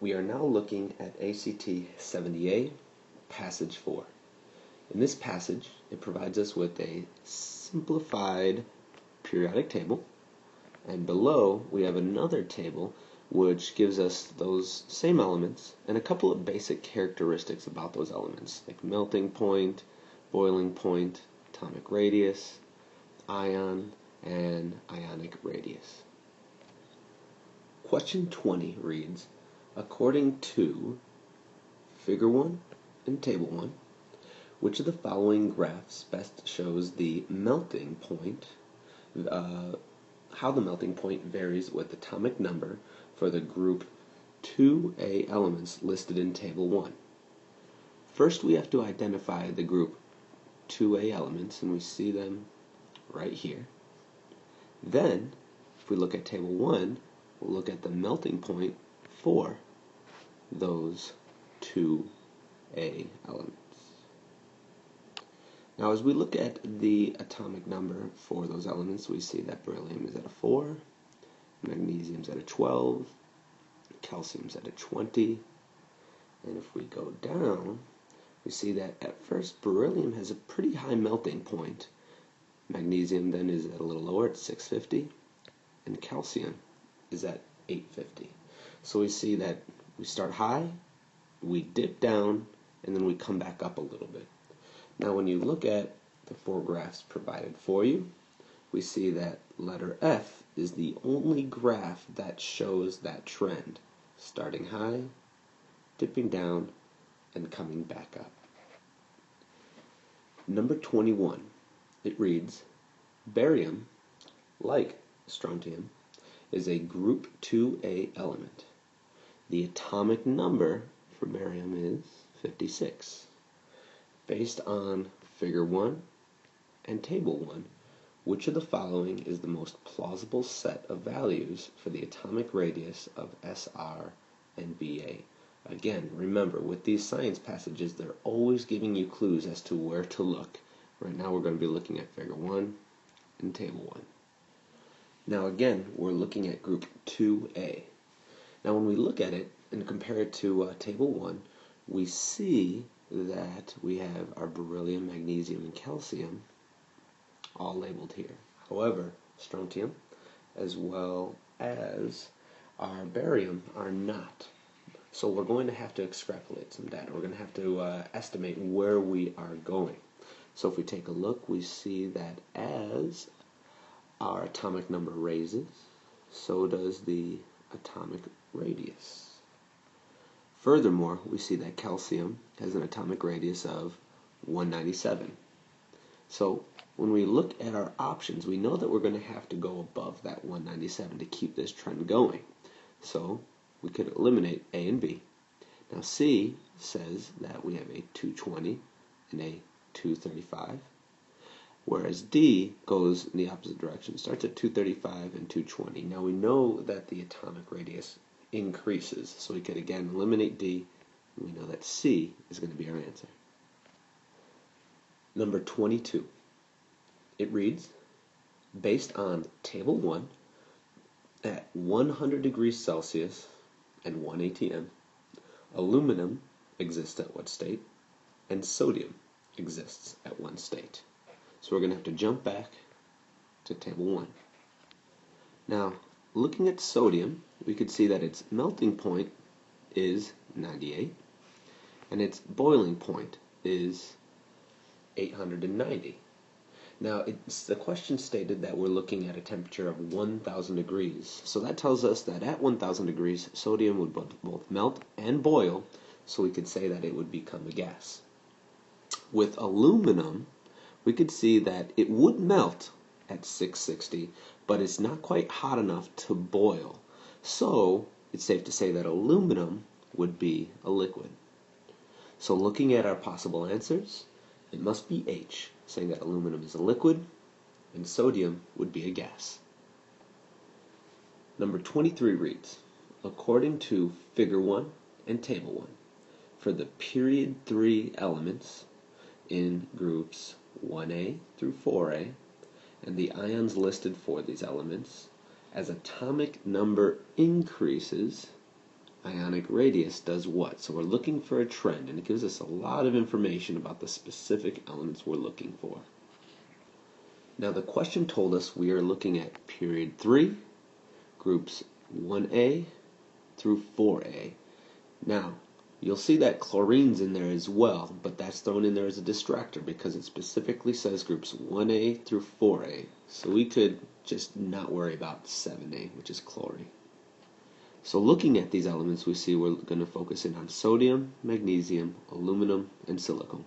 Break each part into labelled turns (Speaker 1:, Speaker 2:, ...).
Speaker 1: We are now looking at ACT 70A, Passage 4. In this passage, it provides us with a simplified periodic table, and below we have another table which gives us those same elements and a couple of basic characteristics about those elements, like melting point, boiling point, atomic radius, ion, and ionic radius. Question 20 reads, according to Figure 1 and Table 1, which of the following graphs best shows the melting point, how the melting point varies with atomic number for the group 2A elements listed in Table 1? First, we have to identify the group 2A elements, and we see them right here. Then, if we look at Table 1, we'll look at the melting point for those 2A elements. Now, as we look at the atomic number for those elements, we see that beryllium is at a 4, magnesium is at a 12, calcium is at a 20, and if we go down, we see that at first beryllium has a pretty high melting point. Magnesium then is at a little lower at 650, and calcium is at 850. So we see that we start high, we dip down, and then we come back up a little bit. Now when you look at the four graphs provided for you, we see that letter F is the only graph that shows that trend, starting high, dipping down, and coming back up. Number 21, it reads, barium, like strontium, is a group 2A element. The atomic number for barium is 56. Based on Figure 1 and Table 1, which of the following is the most plausible set of values for the atomic radius of SR and BA? Again, remember, with these science passages, they're always giving you clues as to where to look. Right now we're going to be looking at Figure 1 and Table 1. Now again, we're looking at group 2A. Now when we look at it and compare it to Table 1, we see that we have our beryllium, magnesium, and calcium all labeled here. However, strontium as well as our barium are not. So we're going to have to extrapolate some data. We're going to have to estimate where we are going. So if we take a look, we see that as our atomic number raises, so does the atomic radius. Furthermore, we see that calcium has an atomic radius of 197. So when we look at our options, we know that we're going to have to go above that 197 to keep this trend going. So we could eliminate A and B. Now C says that we have a 220 and a 235, whereas D goes in the opposite direction, starts at 235 and 220. Now we know that the atomic radius increases, so we could again eliminate D, and we know that C is going to be our answer. Number 22. It reads, based on Table 1, at 100 degrees Celsius and 1 atm, aluminum exists at what state, and sodium exists at one state. So we're going to have to jump back to Table 1. Now, looking at sodium, we could see that its melting point is 98, and its boiling point is 890. Now, the question stated that we're looking at a temperature of 1,000 degrees. So that tells us that at 1,000 degrees, sodium would both melt and boil, so we could say that it would become a gas. With aluminum, we could see that it would melt at 660, but it's not quite hot enough to boil. So it's safe to say that aluminum would be a liquid. So looking at our possible answers, it must be H, saying that aluminum is a liquid, and sodium would be a gas. Number 23 reads, according to Figure 1 and Table 1, for the period 3 elements in groups 1A through 4A, and the ions listed for these elements, as atomic number increases, ionic radius does what. So we're looking for a trend, and it gives us a lot of information about the specific elements we're looking for. Now the question told us we are looking at period 3, groups 1A through 4A. Now, you'll see that chlorine's in there as well, but that's thrown in there as a distractor because it specifically says groups 1A through 4A. So we could just not worry about 7A, which is chlorine. So looking at these elements, we see we're going to focus in on sodium, magnesium, aluminum, and silicon.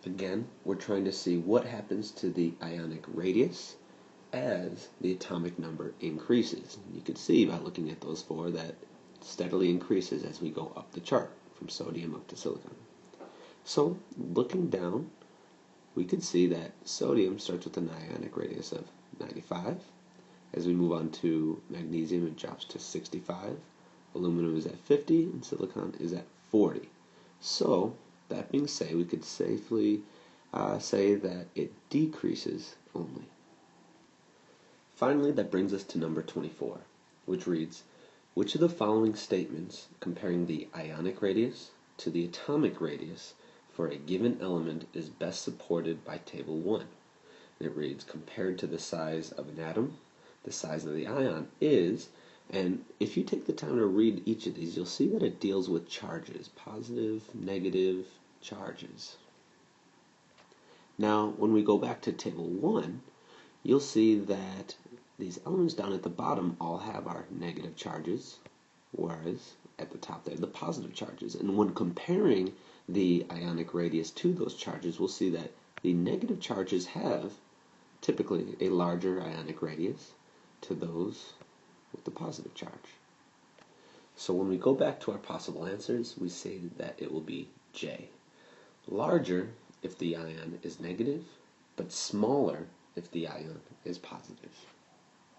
Speaker 1: Again, we're trying to see what happens to the ionic radius as the atomic number increases. You can see by looking at those four that steadily increases as we go up the chart from sodium up to silicon. So looking down, we can see that sodium starts with an ionic radius of 95. As we move on to magnesium, it drops to 65. Aluminum is at 50 and silicon is at 40. So that being said, we could safely say that it decreases only. Finally, that brings us to number 24, which reads, which of the following statements comparing the ionic radius to the atomic radius for a given element is best supported by table 1? And it reads, compared to the size of an atom, the size of the ion is, and if you take the time to read each of these, you'll see that it deals with charges, positive, negative charges. Now, when we go back to table 1, you'll see that these elements down at the bottom all have our negative charges, whereas at the top they're the positive charges. And when comparing the ionic radius to those charges, we'll see that the negative charges have typically a larger ionic radius to those with the positive charge. So when we go back to our possible answers, we say that it will be J. Larger if the ion is negative, but smaller if the ion is positive.